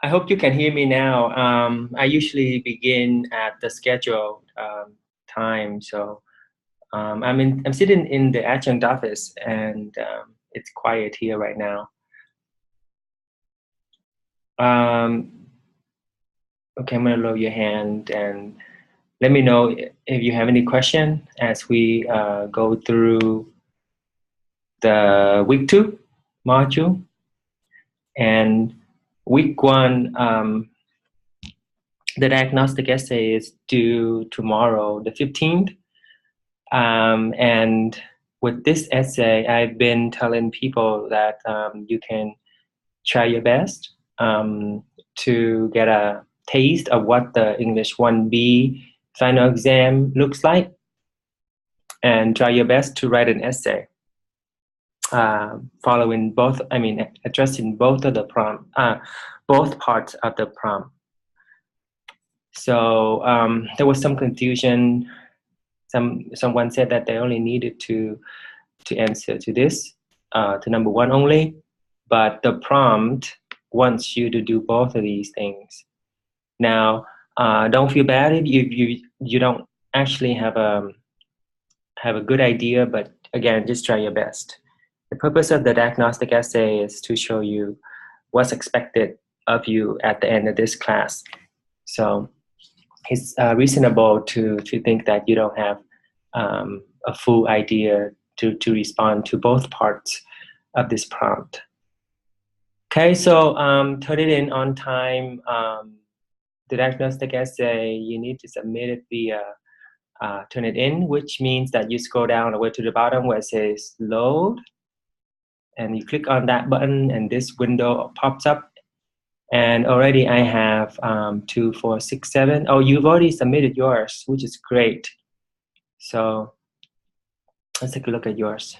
I hope you can hear me now. I usually begin at the scheduled time, so I'm sitting in the adjunct office, and it's quiet here right now. Okay, I'm gonna lower your hand and let me know if you have any question as we go through the week 2 module. And week 1, the diagnostic essay is due tomorrow, the 15th. And with this essay, I've been telling people that you can try your best to get a taste of what the English 1B final exam looks like, and try your best to write an essay following both, addressing both of the prompt, both parts of the prompt. So there was some confusion. Someone said that they only needed to answer to this, to number 1 only, but the prompt wants you to do both of these things. Now, don't feel bad if you don't actually have a good idea, but again, just try your best. The purpose of the diagnostic essay is to show you what's expected of you at the end of this class. So it's reasonable to think that you don't have a full idea to respond to both parts of this prompt. Okay, so turn it in on time. The diagnostic essay, you need to submit it via turn it in, which means that you scroll down all the way to the bottom where it says load, and you click on that button and this window pops up. And already I have 2, 4, 6, 7. Oh, you've already submitted yours, which is great. So let's take a look at yours.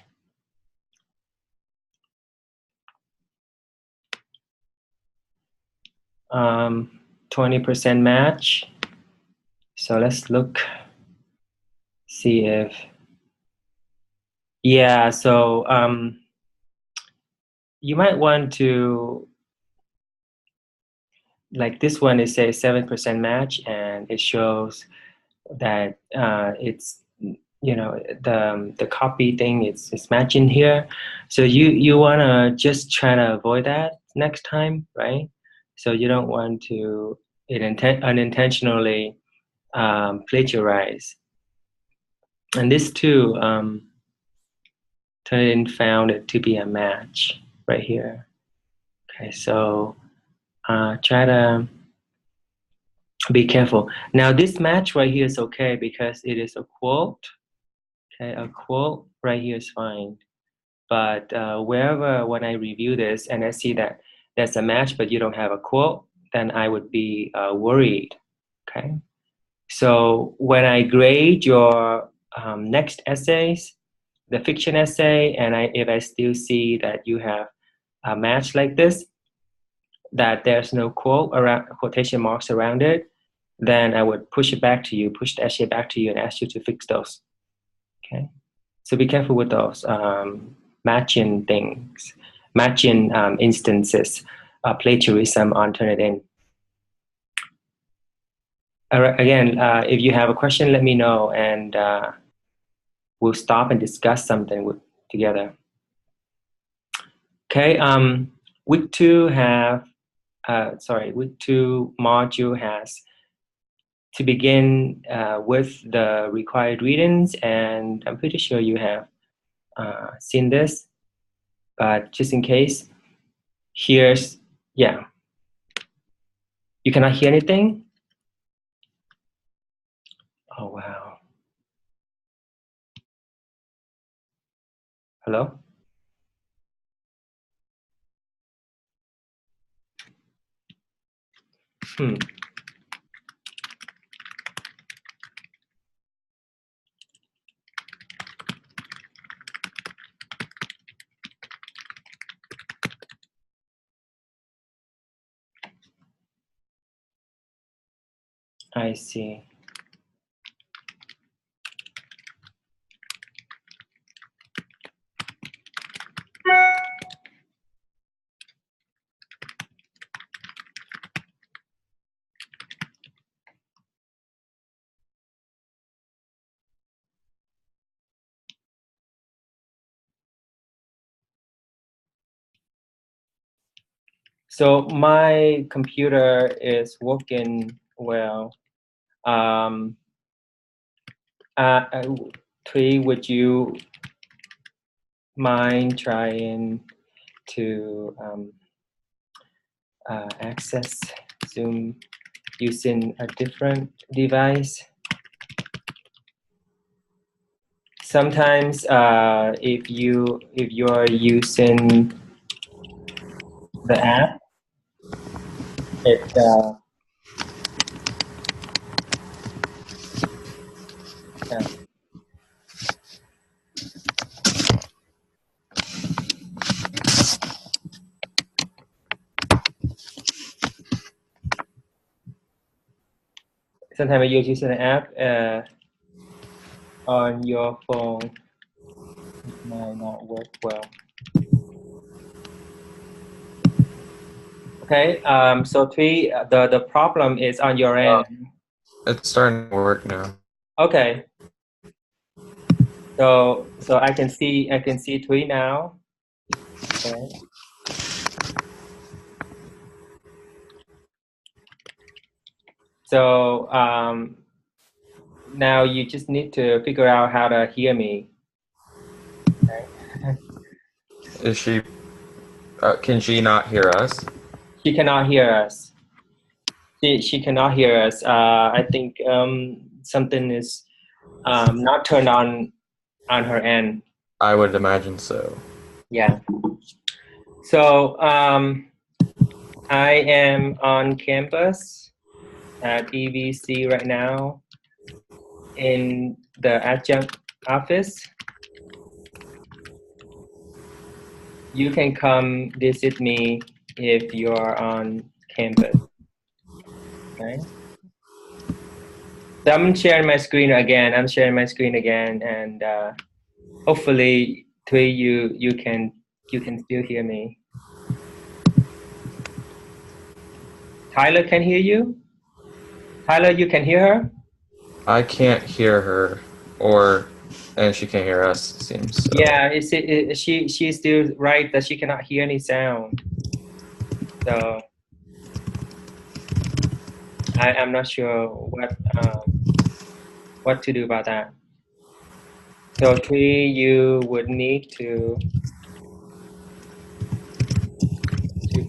Um, 20% match. So let's look, see if, yeah, so you might want to, like this one, it says 7% match, and it shows that it's, the copy thing is matching here. So you want to just try to avoid that next time, right? So you don't want to unintentionally plagiarize. And this too, Turnitin found it to be a match right here. Okay, so try to be careful. Now this match right here is okay because it is a quote. Okay, a quote right here is fine. But wherever when I review this and I see that there's a match but you don't have a quote, then I would be worried. Okay, so when I grade your next essays, the fiction essay, and if I still see that you have a match like this, that there's no quotation marks around it, then I would push it back to you, push the essay back to you and ask you to fix those. Okay, so be careful with those matching things, matching instances, plagiarism on Turnitin. Again, if you have a question, let me know, and we'll stop and discuss something together. Okay, week 2 module has to begin with the required readings, and I'm pretty sure you have seen this, but just in case, here's, yeah. You cannot hear anything? Oh, wow. Hello? I see. So my computer is working well. Tree, would you mind trying to access Zoom using a different device? Sometimes if you're using the app, it sometimes you're using the app on your phone, it might not work well. Okay, so Tree, the problem is on your end. It's starting to work now. Okay. So I can see Tree now. Okay. So now you just need to figure out how to hear me. Okay. Is she? Can she not hear us? She cannot hear us. She cannot hear us. I think something is not turned on her end. I would imagine so. Yeah. So I am on campus at EVC right now in the adjunct office. You can come visit me if you're on campus. Okay. So I'm sharing my screen again. And hopefully, Tui, you can still hear me. Tyler can hear you. Tyler, you can hear her. I can't hear her, and she can't hear us. It seems. So. Yeah, she's still right that she cannot hear any sound. So I'm not sure what to do about that. So Tui, you would need to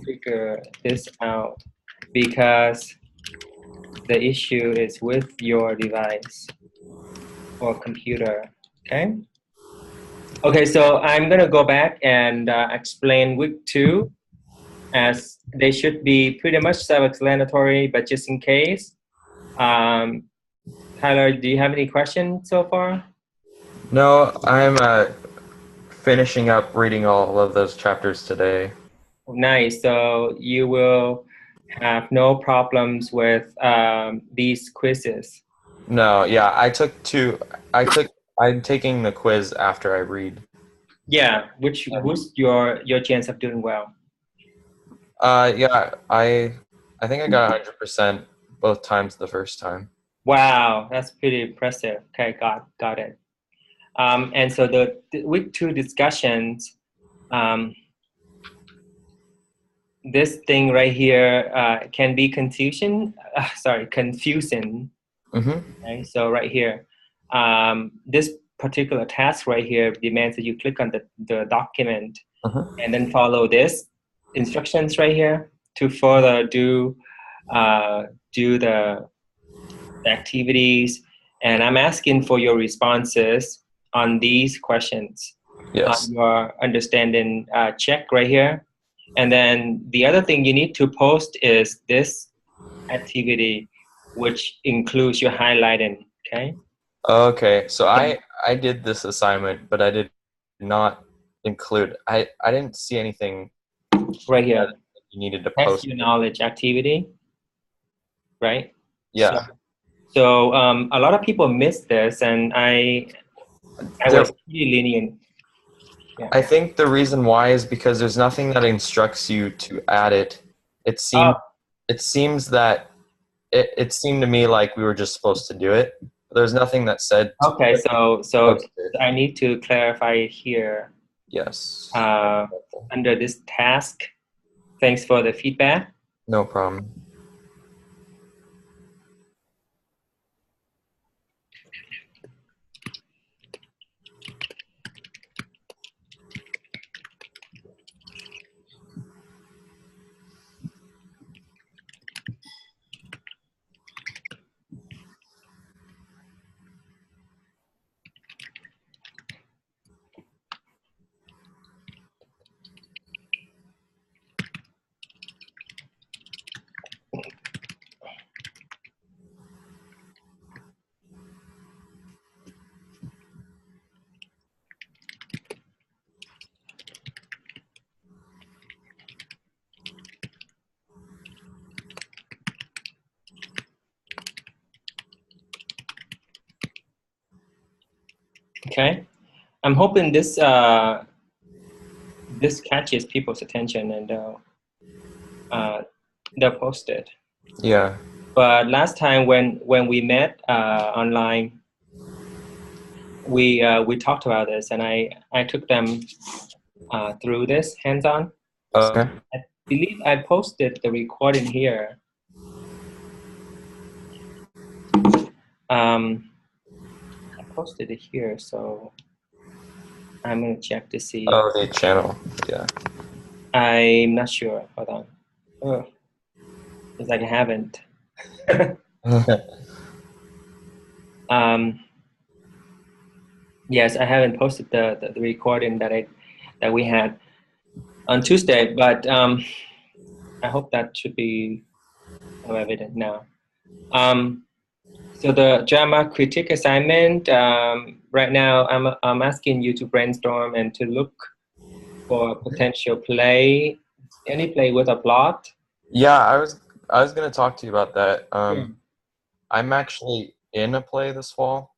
figure this out because the issue is with your device or computer. Okay. Okay, so I'm gonna go back and explain week 2, as they should be pretty much self-explanatory, but just in case. Tyler, do you have any questions so far? No, I'm finishing up reading all of those chapters today. Nice. So you will have no problems with these quizzes. No, yeah, I took two. I'm taking the quiz after I read. Yeah, which boosts your chance of doing well. Yeah, I think I got 100% both times the first time. Wow, that's pretty impressive. Okay, got it. And so the week 2 discussions, this thing right here can be confusing. Confusing. Mm-hmm. Okay, so right here, this particular task right here demands that you click on the document and then follow this instructions right here to further do the activities. And I'm asking for your responses on these questions. Yes. Your understanding check right here. And then the other thing you need to post is this activity, which includes your highlighting. Okay. Okay, so I did this assignment, but I did not include. I didn't see anything Right here. that you needed to Test post. your knowledge activity. Right. Yeah. So a lot of people miss this, and I was pretty lenient. Yeah. I think the reason why is because there's nothing that instructs you to add it. It seems that it seemed to me like we were just supposed to do it. There's nothing that said. Okay, so I need to clarify here. Yes. Under this task Thanks for the feedback. No problem. Okay, I'm hoping this this catches people's attention and they'll post it. Yeah. But last time when we met online, we talked about this, and I took them through this hands-on. Okay. I believe I posted the recording here. I posted it here, so I'm gonna check to see. Oh, the channel. Yeah. I'm not sure. Hold on. Oh, it's like I haven't. Yes, I haven't posted the recording that we had on Tuesday, but I hope that should be evident now. So the drama critic assignment, right now I'm asking you to brainstorm and to look for potential play, any play with a plot. Yeah, I was gonna talk to you about that. Sure. I'm actually in a play this fall,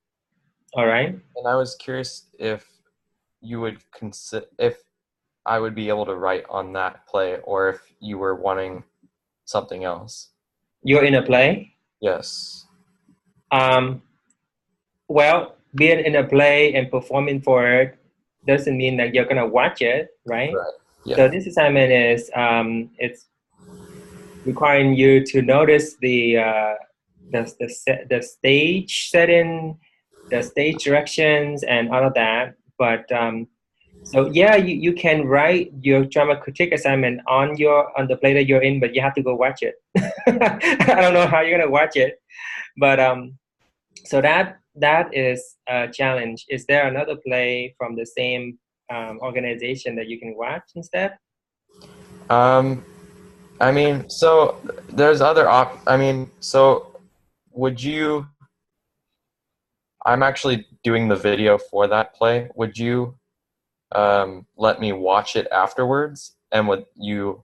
All right. and I was curious if you would consider if I would be able to write on that play, or if you were wanting something else. You're in a play? Yes. Well, being in a play and performing for it doesn't mean that you're gonna watch it, right? Right. Yeah. So this assignment is it's requiring you to notice the stage setting, the stage directions, and all of that. But so yeah, you can write your drama critique assignment on the play that you're in, but you have to go watch it. I don't know how you're gonna watch it, but so that is a challenge. Is there another play from the same organization that you can watch instead? I mean, so there's other I mean, so would you? I'm actually doing the video for that play. Would you let me watch it afterwards? And would you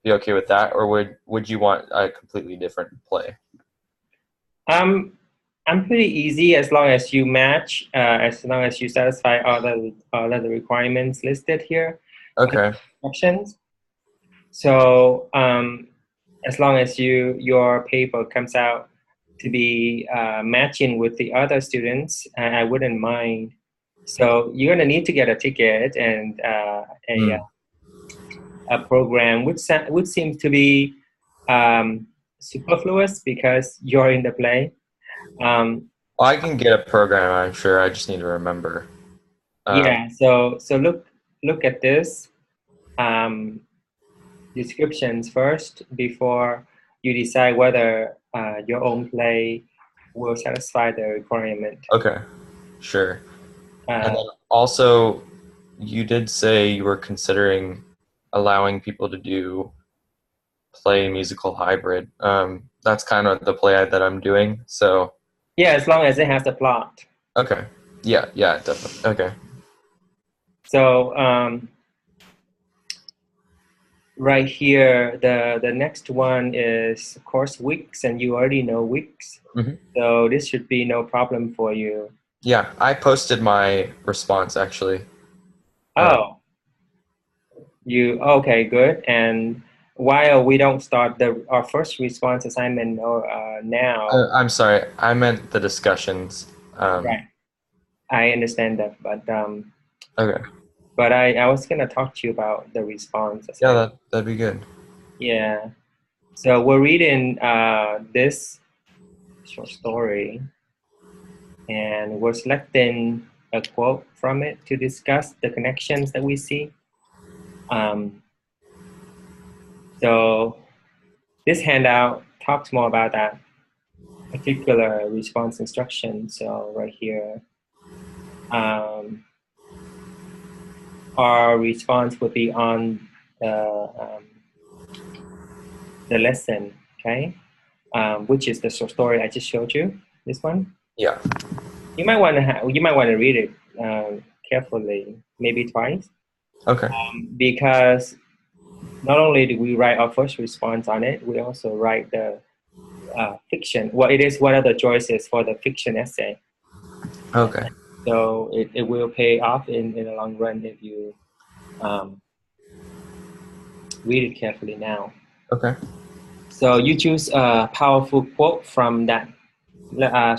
be okay with that, or would you want a completely different play? I'm pretty easy as long as you match, as long as you satisfy all of the requirements listed here. Okay. Options. So as long as your paper comes out to be matching with the other students, I wouldn't mind. So you're gonna need to get a ticket and a program, which seems to be superfluous because you're in the play. Well, I can get a program, I'm sure. I just need to remember. Yeah. So look at this descriptions first before you decide whether your own play will satisfy the requirement. Okay, sure. And then also, you did say you were considering allowing people to do play musical hybrid. That's kind of the play that I'm doing. So yeah, as long as it has a plot. okay, yeah, definitely. Okay. So right here, the next one is of course weeks, and you already know weeks. Mm-hmm. So this should be no problem for you. Yeah, I posted my response actually. Oh, you okay? Good. And while we don't start our first response assignment now. I'm sorry, I meant the discussions. Right. I understand that, but okay. But I was gonna talk to you about the response assignment. Yeah, that'd be good. Yeah. So we're reading this short story, and we're selecting a quote from it to discuss the connections that we see. Um, so this handout talks more about that particular response instruction. So right here, our response would be on the lesson, okay, which is the short story I just showed you. This one. Yeah. You might want to read it carefully, maybe twice, Okay. because not only do we write our first response on it, we also write the fiction. Well, it is one of the choices for the fiction essay. Okay. So it will pay off in the long run if you read it carefully now. Okay. So you choose a powerful quote from that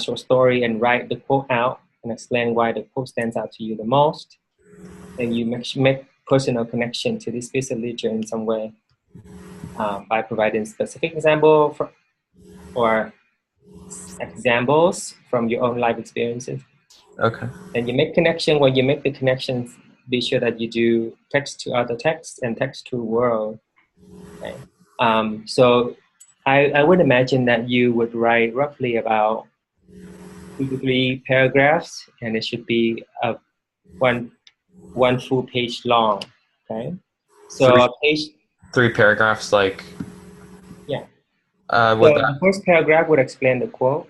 short story and write the quote out and explain why the quote stands out to you the most. And you make personal connection to this piece of literature in some way by providing specific example or examples from your own life experiences. Okay. And you make connection. When you make the connections, be sure that you do text to other text and text to world. Okay. So I would imagine that you would write roughly about 2 to 3 paragraphs, and it should be one full page long. Okay. So Three a page, three paragraphs, like yeah. with So that. the first paragraph would explain the quote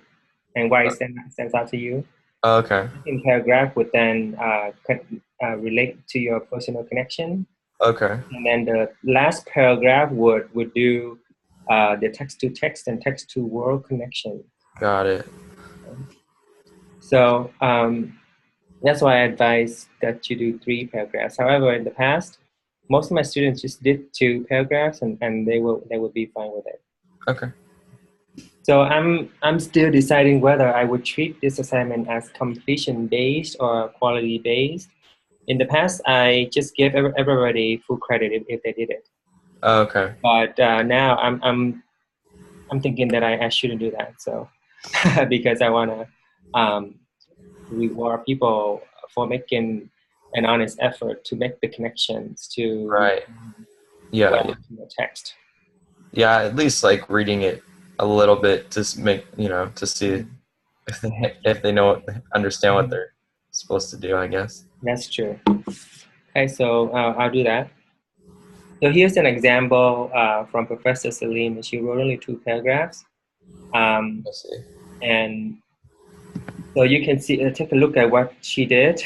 and why it stands out to you. Okay. The second paragraph would then relate to your personal connection. Okay. And then the last paragraph would do the text to text and text to world connection. Got it. So that's why I advise that you do 3 paragraphs. However, in the past, most of my students just did 2 paragraphs and they will be fine with it. Okay. So I'm still deciding whether I would treat this assignment as completion based or quality based. In the past, I just gave everybody full credit if they did it. Okay. But now I'm thinking that I shouldn't do that. So because I want to reward people for making an honest effort to make the connections to Right. Yeah. well Yeah. to the text. Yeah. At least like reading it a little bit to make to see if they know understand what they're supposed to do. I guess. That's true. Okay, so I'll do that. So here's an example from Professor Salim. She wrote only 2 paragraphs. Let's see. And so you can see, take a look at what she did.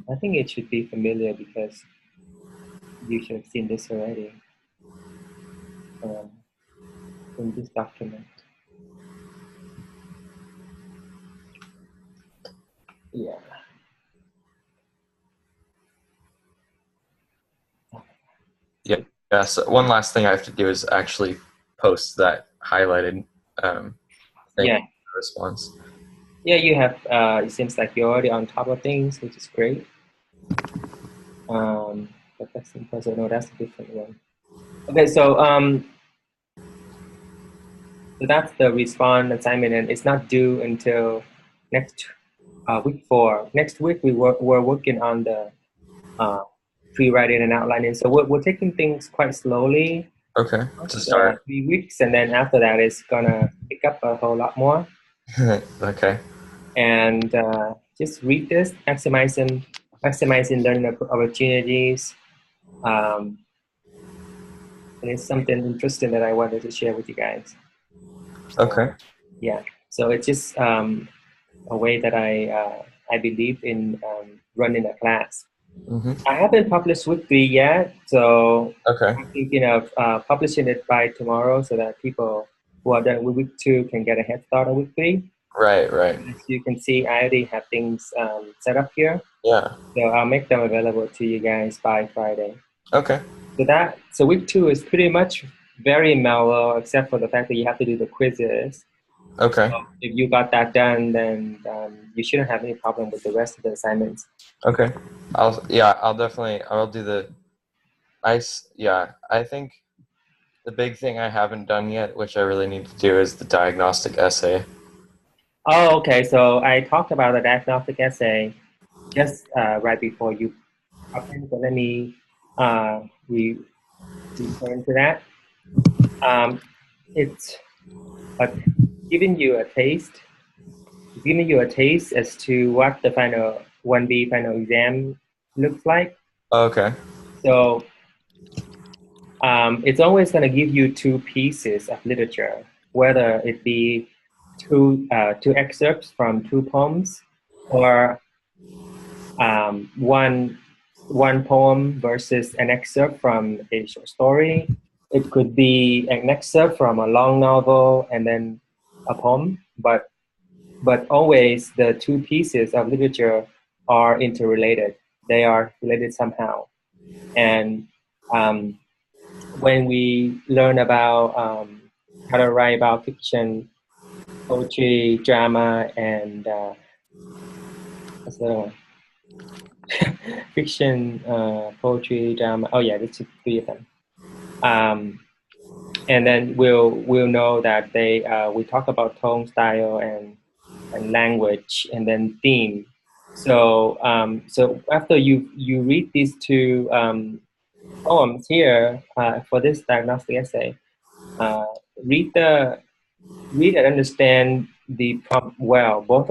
I think it should be familiar because you should have seen this already in this document. Yeah. Yeah. Yeah. So one last thing I have to do is actually post that highlighted thing Yeah. response. Yeah, you have, it seems like you're already on top of things, which is great. But that's impressive. No, that's a different one. Okay, so that's the response assignment, and it's not due until next week 4. Next week we're working on the pre-writing and outlining. So we're taking things quite slowly. Okay. To start. 3 weeks, and then after that it's gonna pick up a whole lot more. Okay. And just read this, maximizing learning opportunities. And it's something interesting that I wanted to share with you guys. Okay. Yeah. So it's just a way that I believe in running a class. Mm-hmm. I haven't published week 3 yet, so Okay. I'm thinking of publishing it by tomorrow so that people who are done with week 2 can get a head start on week 3. Right. Right. As you can see, I already have things set up here, Yeah. so I'll make them available to you guys by Friday. Okay. So week 2 is pretty much very mellow, except for the fact that you have to do the quizzes. Okay. So if you got that done, then you shouldn't have any problem with the rest of the assignments. Okay. I'll do the I think The big thing I haven't done yet, which I really need to do, is the diagnostic essay. Oh, okay. So I talked about the diagnostic essay just right before you pop in. So let me return to that. It's uh, giving you a taste. It's giving you a taste as to what the final 1B final exam looks like. Okay. So it's always going to give you two pieces of literature, whether it be two excerpts from two poems, or one poem versus an excerpt from a short story. It could be an excerpt from a long novel and then a poem, but always the two pieces of literature are interrelated. They are related somehow. And when we learn about how to write about fiction, poetry, drama, and what's the other one? Fiction, poetry, drama. Oh yeah, that's three of them. And then we'll know that we talk about tone, style, and language, and then theme. So so after you read these two poems here for this diagnostic essay, uh, read and understand the prompt well. Both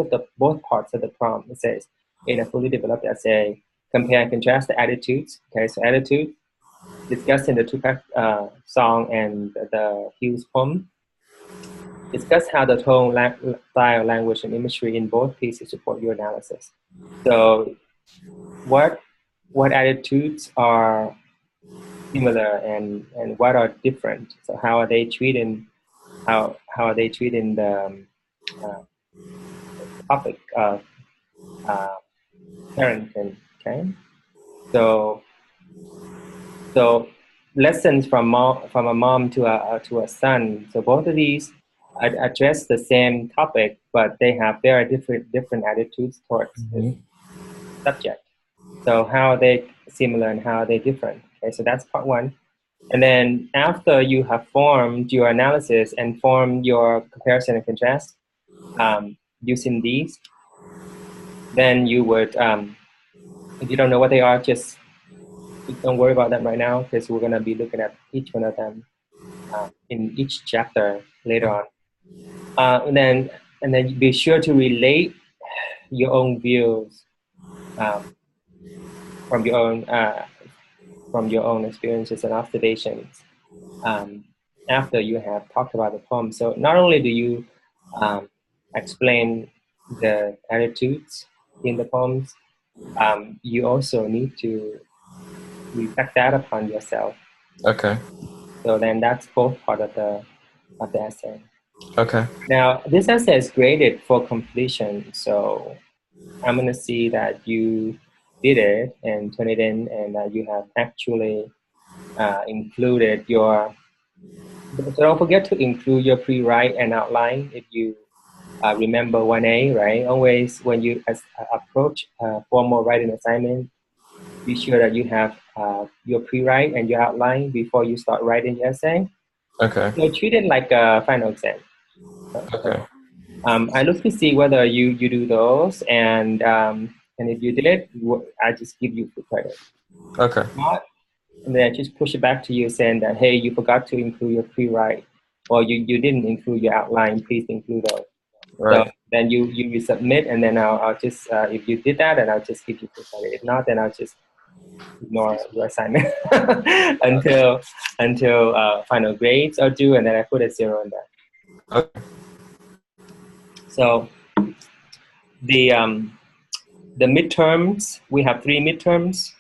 parts of the prompt. It says, in a fully developed essay, compare and contrast the attitudes. Okay, so attitude discussed in the Tupac song and the Hughes poem. Discuss how the tone, style, language, and imagery in both pieces support your analysis. So, what attitudes are similar and what are different? So, how are they treating how are they treating the topic of parenting? Okay, so lessons from a mom to a son. So both of these address the same topic, but they have very different attitudes towards this subject. So how are they similar and how are they different? Okay, so that's part one. And then after you have formed your analysis and formed your comparison and contrast using these, then you would, if you don't know what they are, just don't worry about them right now because we're going to be looking at each one of them in each chapter later on. And then be sure to relate your own views from your own experiences and observations after you have talked about the poem. So not only do you explain the attitudes in the poems, you also need to reflect that upon yourself. Okay. So then that's both part of the essay. Okay. Now this essay is graded for completion, so I'm going to see that you did it and turn it in, and that you have actually included your. So don't forget to include your pre-write and outline if you remember 1A, right? Always when you approach a formal writing assignment, be sure that you have your pre-write and your outline before you start writing your essay. Okay. So treat it like a final exam. Okay. I look to see whether you do those, and if you did, I just give you full credit. Okay. If not, and then I just push it back to you saying that, hey, you forgot to include your pre-write, or you didn't include your outline, please include those. Right. So then you resubmit, and then I'll just, if you did that, then I'll just give you full credit. If not, then I'll just ignore your assignment until final grades are due, and then I put a 0 in there. Okay. So the midterms, we have 3 midterms.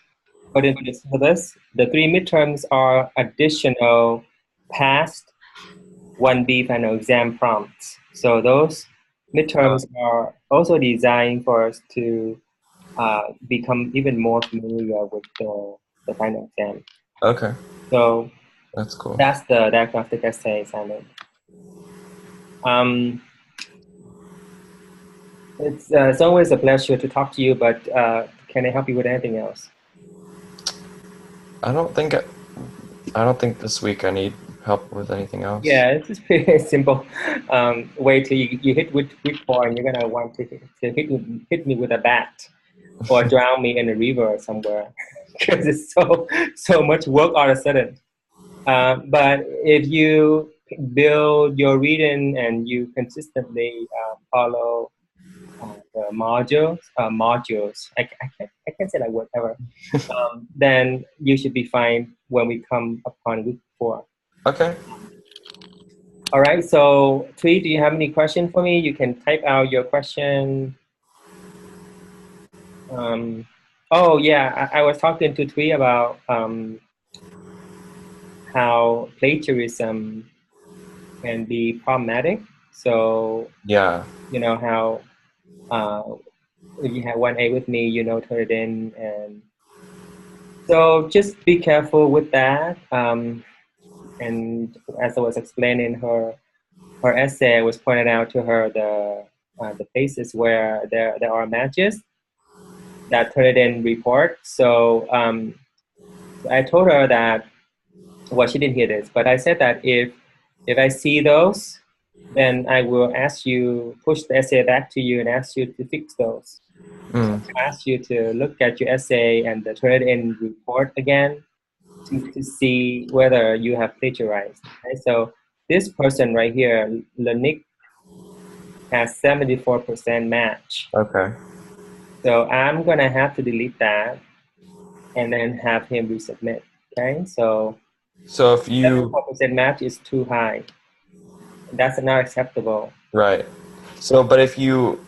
According to the syllabus, the 3 midterms are additional past 1B final exam prompts. So those midterms are also designed for us to become even more familiar with the final exam. Okay. So That's cool. that's the diagnostic essay assignment. It's always a pleasure to talk to you, but can I help you with anything else? I don't think this week I need help with anything else? Yeah, it's just pretty simple. Wait till you hit with point, you're gonna want to hit me with a bat or drown me in a river somewhere because it's so much work all of a sudden. But if you build your reading and you consistently follow the modules, I can't say that word ever, then you should be fine when we come upon week 4. Okay. All right, so Tweet, do you have any question for me? You can type out your question. Oh yeah, I was talking to Tweet about how plagiarism can be problematic. So Yeah. you know how if you have 1A with me, turn it in, and so just be careful with that. And as I was explaining her essay, I was pointed out to her the places where there are matches that turn it in report. So I told her that, well, she didn't hear this, but I said that if I see those, then I will push the essay back to you and ask you to fix those. So I ask you to look at your essay and the turn it in report again to see whether you have plagiarized. Okay? So this person right here, Lanik, has 74% match. Okay. So I'm gonna have to delete that and then have him resubmit. Okay, so if you 74% match is too high. That's not acceptable. right, so but if you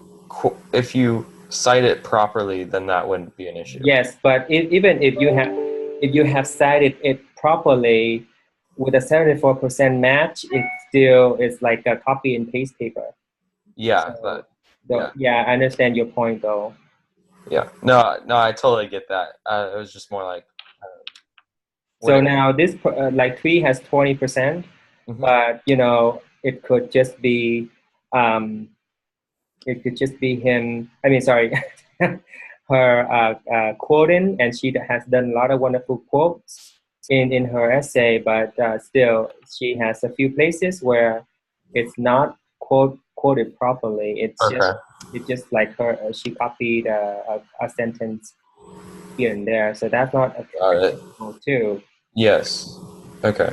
cite it properly, then that wouldn't be an issue. Yes, but even if you have cited it properly with a 74% match, it still is like a copy and paste paper. Yeah, So, yeah. yeah, I understand your point though. Yeah. No, I totally get that. It was just more like. So now this like 3 has 20%, but it could just be him. I mean, sorry, her quoting, and she has done a lot of wonderful quotes in her essay, but still she has a few places where it's not quoted properly. It's just like she copied a sentence here and there, so that's not acceptable too. Yes. Okay.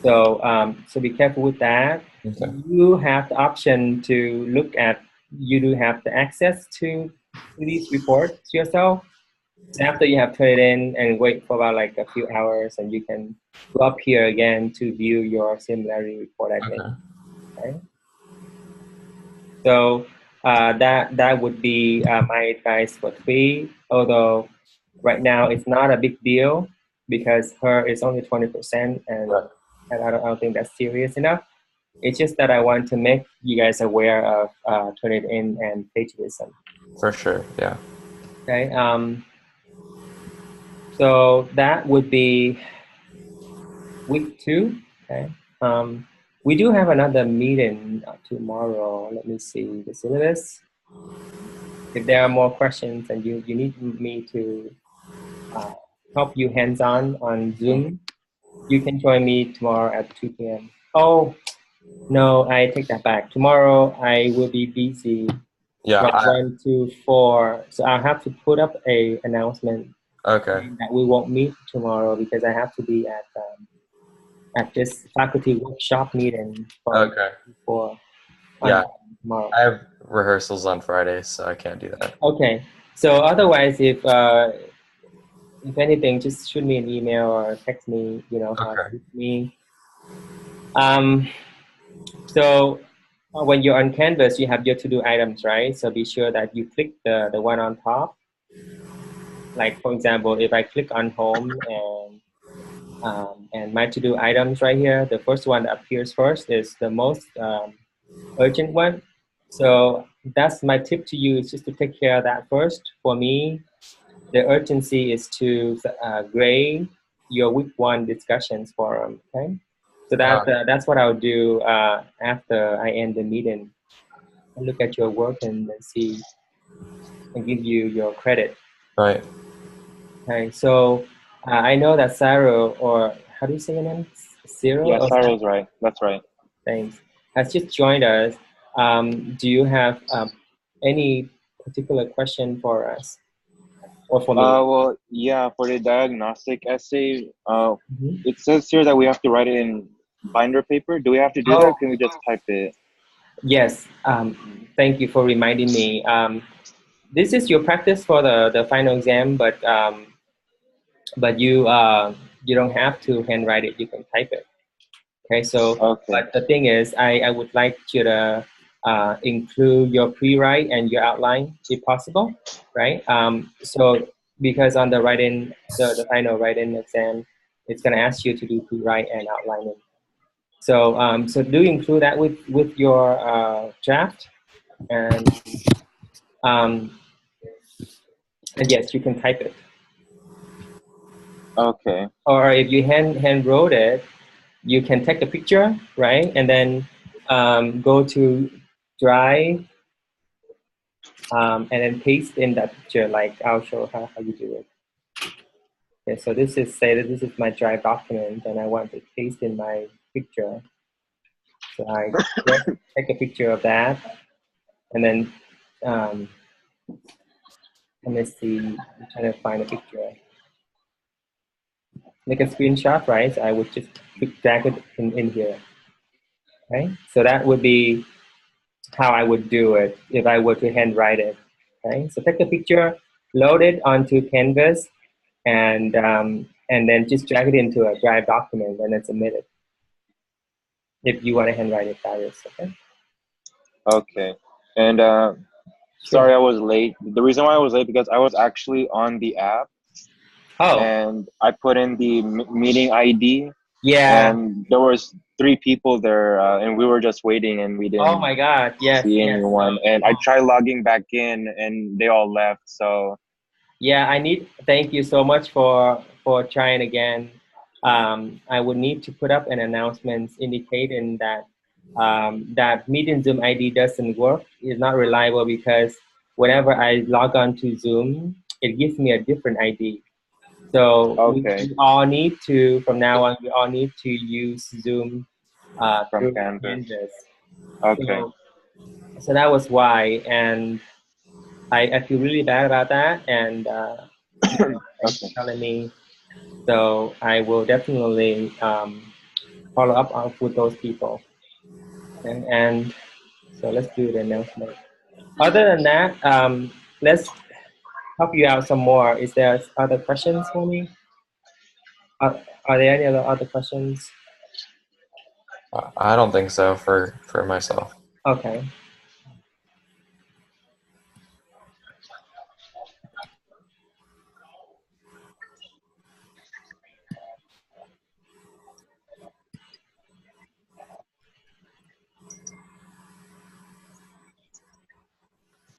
So so be careful with that. Okay. You have the option to look at. You do have the access to these reports yourself. So after you have turned it in and wait for about like a few hours, and you can go up here again to view your similarity report, I think. Okay. So that would be my advice for 3. Although right now it's not a big deal because her is only 20%, and I don't think that's serious enough. It's just that I want to make you guys aware of Turnitin and plagiarism. For sure, yeah. Okay. So that would be week 2. Okay. We do have another meeting tomorrow. Let me see the syllabus. If there are more questions and you need me to help you hands-on on Zoom, you can join me tomorrow at 2 p.m. Oh, no, I take that back. Tomorrow I will be busy from 1 to 4. So I'll have to put up a announcement that we won't meet tomorrow because I have to be at this faculty workshop meeting for tomorrow. I have rehearsals on Fridays, so I can't do that. Okay. So otherwise, if anything, just shoot me an email or text me, how to reach me. So when you're on Canvas, you have your to-do items, right? So be sure that you click the one on top. Like for example, if I click on home and my to-do items right here, the first one that appears first is the most urgent one. So that's my tip to you, is just to take care of that first. For me, the urgency is to grade your week 1 discussions forum. Okay, so that's what I'll do after I end the meeting. I'll look at your work and see and give you your credit. Right. Okay, so I know that Sarah, or how do you say your name? Cyril? Yeah, Oh, Cyril's right. That's right. thanks. Has just joined us. Do you have any particular question for us or for me? Well, yeah, for the diagnostic essay, Mhm. it says here that we have to write it in binder paper. Do we have to do that, or Oh, can we just type it? yes. Thank you for reminding me. This is your practice for the final exam, but you don't have to handwrite it. You can type it. Okay. So, Okay. but the thing is, I would like you to include your pre-write and your outline if possible, right? So because on the writing, the final writing exam, it's going to ask you to do pre-write and outlining. So so do include that with your draft, and um, and yes, you can type it. Okay. Or if you hand wrote it, you can take a picture, right? And then go to dry and then paste in that picture. Like I'll show how you do it. Okay, so this is say that this is my dry document, and I want to paste in my picture. So I just take a picture of that, and then um, let me see. I'm trying to find a picture. Make a screenshot, right? So I would just drag it in here, right? So that would be how I would do it if I were to handwrite it. Okay, so take a picture, load it onto Canvas, and then just drag it into a Drive document and then submit it. If you want to handwrite it, that is okay. Okay. And Sure. sorry I was late. The reason why I was late because I was actually on the app Oh, and I put in the meeting ID, yeah. and there was three people there, and we were just waiting, and we Oh didn't my God. Yes, see yes. So, anyone. And I tried logging back in, and they all left. So yeah, thank you so much for trying again. I would need to put up an announcement indicating that that meeting Zoom ID doesn't work. It's not reliable because whenever I log on to Zoom, it gives me a different ID. So okay, we all need to, from now on, we all need to use Zoom from through Canvas. Canvas. Okay. So so that was why, and I feel really bad about that, and thanks for Okay. telling me. So I will definitely follow up with those people. And so let's do the announcement. Other than that, let's help you out some more. Is there other questions for me? Are there any other questions? I don't think so for myself. Okay.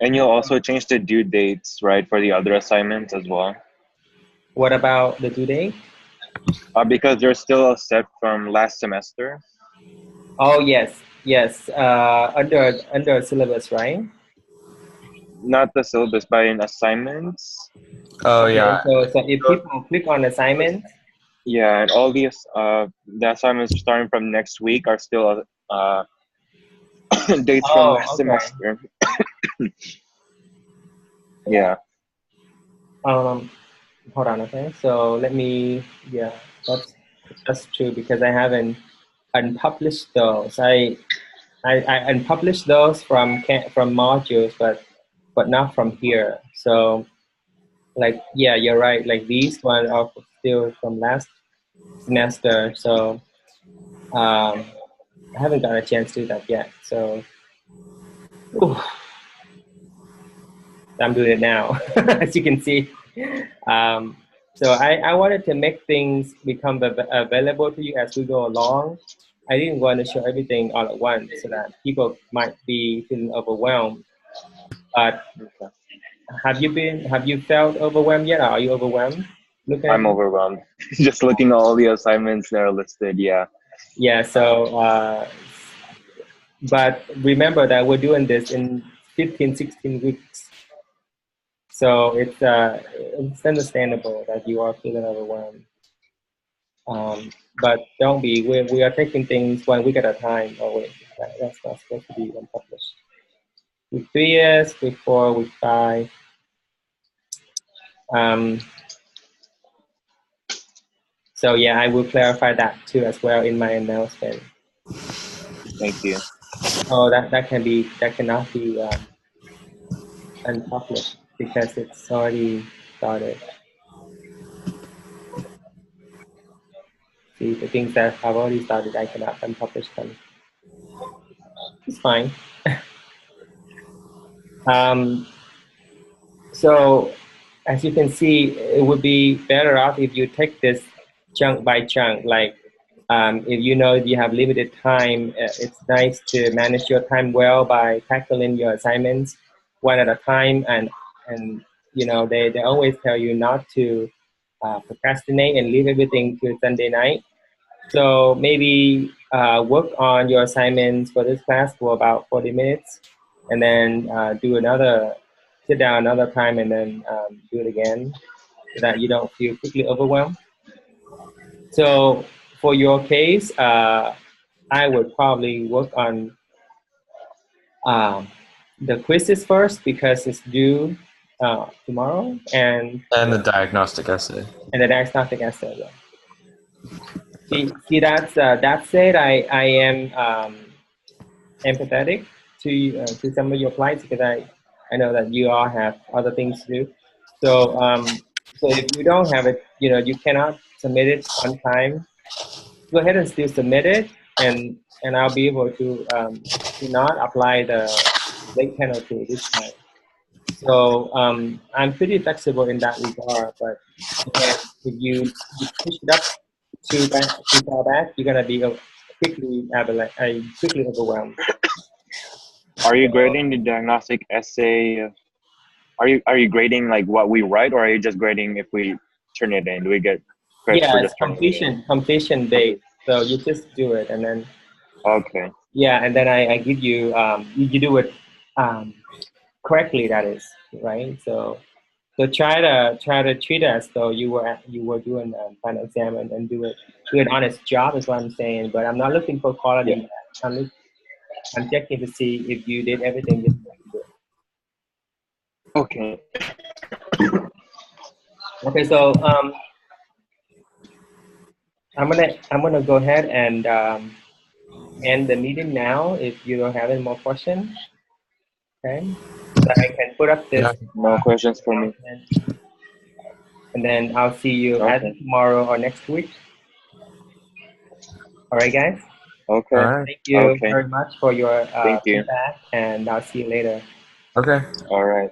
And you'll also change the due dates, right, for the other assignments as well, What about the due date? because there's still a set from last semester. Oh yes, yes. Under syllabus, right? Not the syllabus, but in assignments. Oh Okay. yeah. So if people click on assignment, Yeah, and all these the assignments starting from next week are still dates from oh, last okay. semester. Yeah. Um, hold on. Okay. So let me. Yeah, that's true because I haven't unpublished those. I unpublished those from modules, but not from here. So like yeah, you're right. Like these ones are still from last semester. So I haven't got a chance to do that yet. So ooh, I'm doing it now, as you can see. Um, so I wanted to make things become available to you as we go along. I didn't want to show everything all at once so that people might be feeling overwhelmed. But Okay. have you felt overwhelmed yet? Or are you overwhelmed looking at I'm this? overwhelmed. Just looking at all the assignments that are listed. Yeah. Yeah, so, but remember that we're doing this in 15, 16 weeks. So it's understandable that you are feeling overwhelmed. But don't be. We are taking things 1 week at a time. Oh wait, that's not supposed to be unpublished. Week 3 is, week 4, week 5. So yeah, I will clarify that too as well in my announcement. Thank you. Oh, that cannot be unpublished because it's already started. See, the things that have already started, I cannot unpublish them. It's fine. So as you can see, it would be better off if you take this chunk by chunk. Like if you know you have limited time, it's nice to manage your time well by tackling your assignments one at a time. And you know, they always tell you not to procrastinate and leave everything to Sunday night. So maybe work on your assignments for this class for about 40 minutes, and then sit down another time, and then do it again so that you don't feel quickly overwhelmed. So for your case, I would probably work on the quizzes first because it's due tomorrow, and the diagnostic essay. And the diagnostic essay. Yeah. See, that said, I am empathetic to some of your plights because I know that you all have other things to do. So so if you don't have it, you know, you cannot submit it on time, go ahead and still submit it, and I'll be able to not apply the late penalty this time. So I'm pretty flexible in that regard, but again, if you push it up too far back, you're gonna be quickly overwhelmed. Are you grading the diagnostic essay? Are you grading like what we write, or are you just grading if we turn it in? Do we get credit for Yeah, it's just turning it in? completion date. So you just do it, and then Okay. yeah, and then I give you you do it correctly. That is right. So try to treat it as though you were doing a final exam, and do an honest job is what I'm saying. But I'm not looking for quality. Yeah. I'm checking to see if you did everything you're supposed to do. Okay. Okay, so I'm gonna go ahead and end the meeting now if you don't have any more questions. Okay, so I can put up this. No questions for me. And then I'll see you either Okay. tomorrow or next week. All right, guys. Okay. All right. Thank you Okay. very much for your Thank you. feedback, and I'll see you later. Okay. All right.